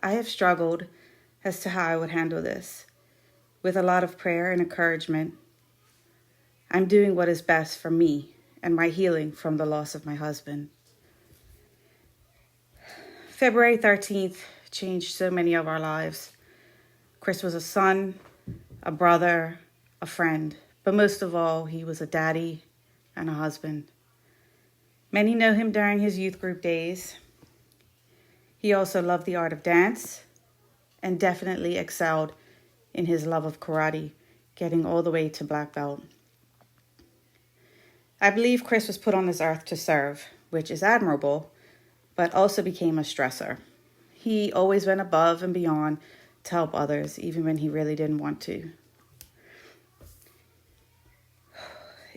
I have struggled as to how I would handle this. With a lot of prayer and encouragement, I'm doing what is best for me and my healing from the loss of my husband. February 13th changed so many of our lives. Chris was a son, a brother, a friend, but most of all, he was a daddy and a husband. Many know him during his youth group days. He also loved the art of dance and definitely excelled in his love of karate, getting all the way to black belt. I believe Chris was put on this earth to serve, which is admirable, but also became a stressor. He always went above and beyond to help others, even when he really didn't want to.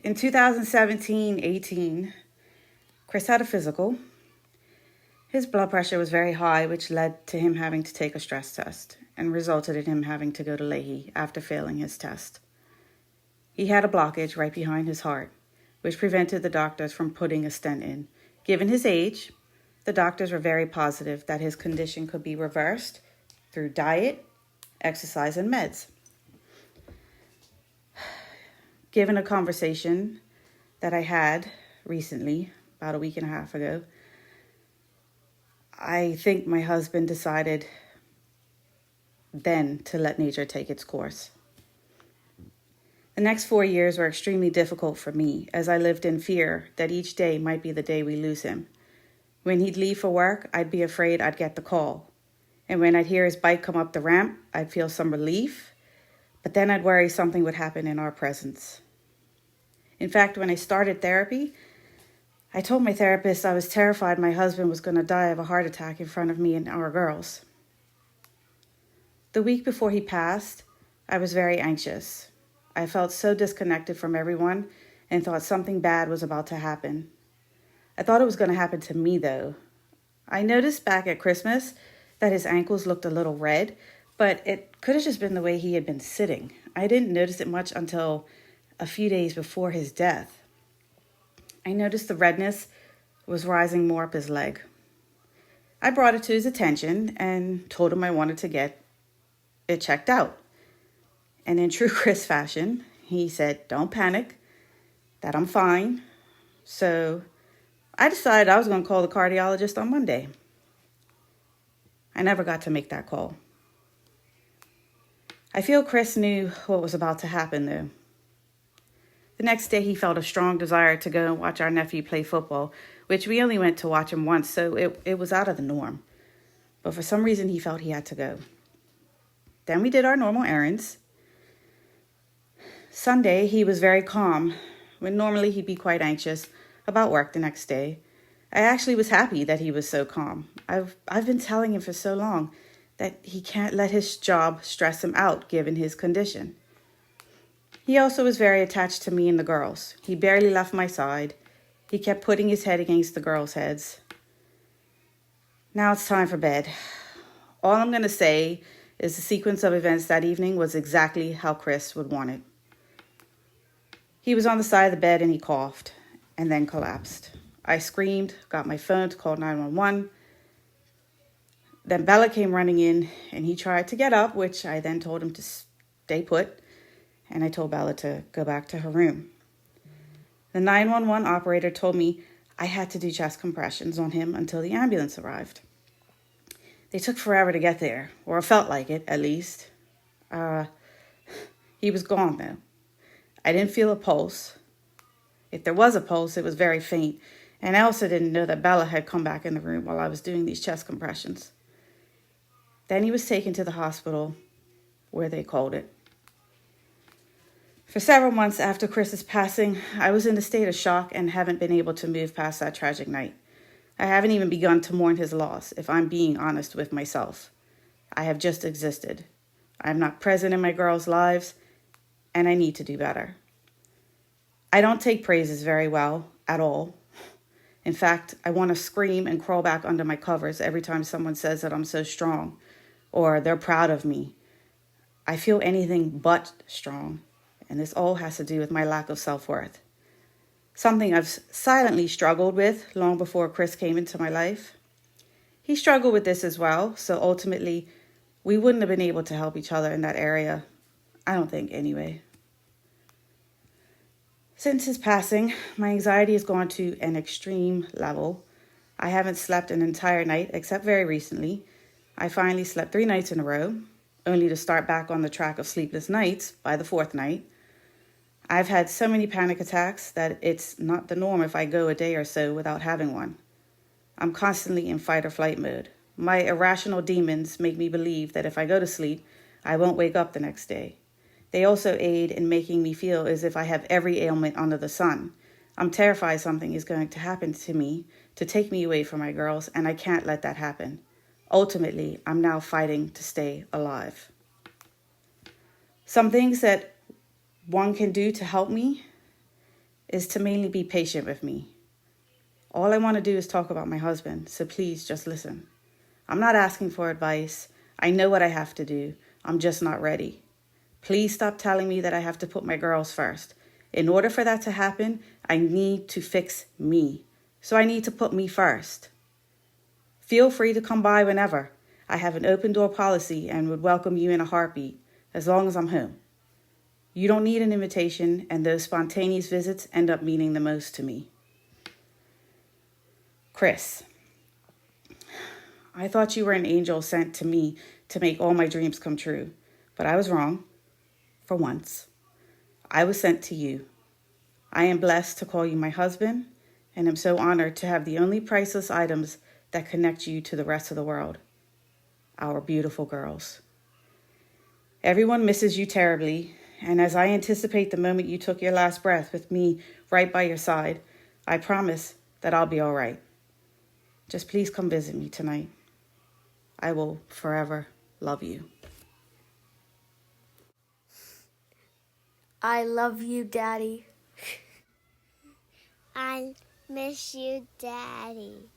In 2017-18, Chris had a physical. His blood pressure was very high, which led to him having to take a stress test and resulted in him having to go to Leahy after failing his test. He had a blockage right behind his heart, which prevented the doctors from putting a stent in. Given his age, the doctors were very positive that his condition could be reversed through diet, exercise, and meds. Given a conversation that I had recently, about a week and a half ago, I think my husband decided then to let nature take its course. The next 4 years were extremely difficult for me as I lived in fear that each day might be the day we lose him. When he'd leave for work, I'd be afraid I'd get the call. And when I'd hear his bike come up the ramp, I'd feel some relief, but then I'd worry something would happen in our presence. In fact, when I started therapy, I told my therapist I was terrified my husband was going to die of a heart attack in front of me and our girls. The week before he passed, I was very anxious. I felt so disconnected from everyone and thought something bad was about to happen. I thought it was going to happen to me, though. I noticed back at Christmas that his ankles looked a little red, but it could have just been the way he had been sitting. I didn't notice it much until a few days before his death. I noticed the redness was rising more up his leg. I brought it to his attention and told him I wanted to get it checked out. And in true Chris fashion, he said, "Don't panic, that I'm fine." So I decided I was going to call the cardiologist on Monday. I never got to make that call. I feel Chris knew what was about to happen, though. The next day, he felt a strong desire to go and watch our nephew play football, which we only went to watch him once, so it was out of the norm. But for some reason, he felt he had to go. Then we did our normal errands. Sunday, he was very calm, when normally he'd be quite anxious about work the next day. I actually was happy that he was so calm. I've been telling him for so long that he can't let his job stress him out given his condition. He also was very attached to me and the girls. He barely left my side. He kept putting his head against the girls' heads. Now it's time for bed. All I'm going to say is the sequence of events that evening was exactly how Chris would want it. He was on the side of the bed and he coughed and then collapsed. I screamed, got my phone to call 911. Then Bella came running in and he tried to get up, which I then told him to stay put. And I told Bella to go back to her room. The 911 operator told me I had to do chest compressions on him until the ambulance arrived. They took forever to get there, or it felt like it, at least. He was gone, though. I didn't feel a pulse. If there was a pulse, it was very faint. And I also didn't know that Bella had come back in the room while I was doing these chest compressions. Then he was taken to the hospital, where they called it. For several months after Chris's passing, I was in a state of shock and haven't been able to move past that tragic night. I haven't even begun to mourn his loss, if I'm being honest with myself. I have just existed. I'm not present in my girls' lives, and I need to do better. I don't take praises very well, at all. In fact, I want to scream and crawl back under my covers every time someone says that I'm so strong, or they're proud of me. I feel anything but strong. And this all has to do with my lack of self-worth. Something I've silently struggled with long before Chris came into my life. He struggled with this as well, so ultimately, we wouldn't have been able to help each other in that area. I don't think, anyway. Since his passing, my anxiety has gone to an extreme level. I haven't slept an entire night, except very recently. I finally slept 3 nights in a row, only to start back on the track of sleepless nights by the 4th night. I've had so many panic attacks that it's not the norm if I go a day or so without having one. I'm constantly in fight or flight mode. My irrational demons make me believe that if I go to sleep, I won't wake up the next day. They also aid in making me feel as if I have every ailment under the sun. I'm terrified something is going to happen to me to take me away from my girls, and I can't let that happen. Ultimately, I'm now fighting to stay alive. Some things that one can do to help me is to mainly be patient with me. All I want to do is talk about my husband, so please just listen. I'm not asking for advice. I know what I have to do. I'm just not ready. Please stop telling me that I have to put my girls first. In order for that to happen, I need to fix me. So I need to put me first. Feel free to come by whenever. I have an open door policy and would welcome you in a heartbeat, as long as I'm home. You don't need an invitation, and those spontaneous visits end up meaning the most to me. Chris, I thought you were an angel sent to me to make all my dreams come true, but I was wrong. For once, I was sent to you. I am blessed to call you my husband, and am so honored to have the only priceless items that connect you to the rest of the world, our beautiful girls. Everyone misses you terribly, and as I anticipate the moment you took your last breath with me right by your side, I promise that I'll be all right. Just please come visit me tonight. I will forever love you. I love you, Daddy. I miss you, Daddy.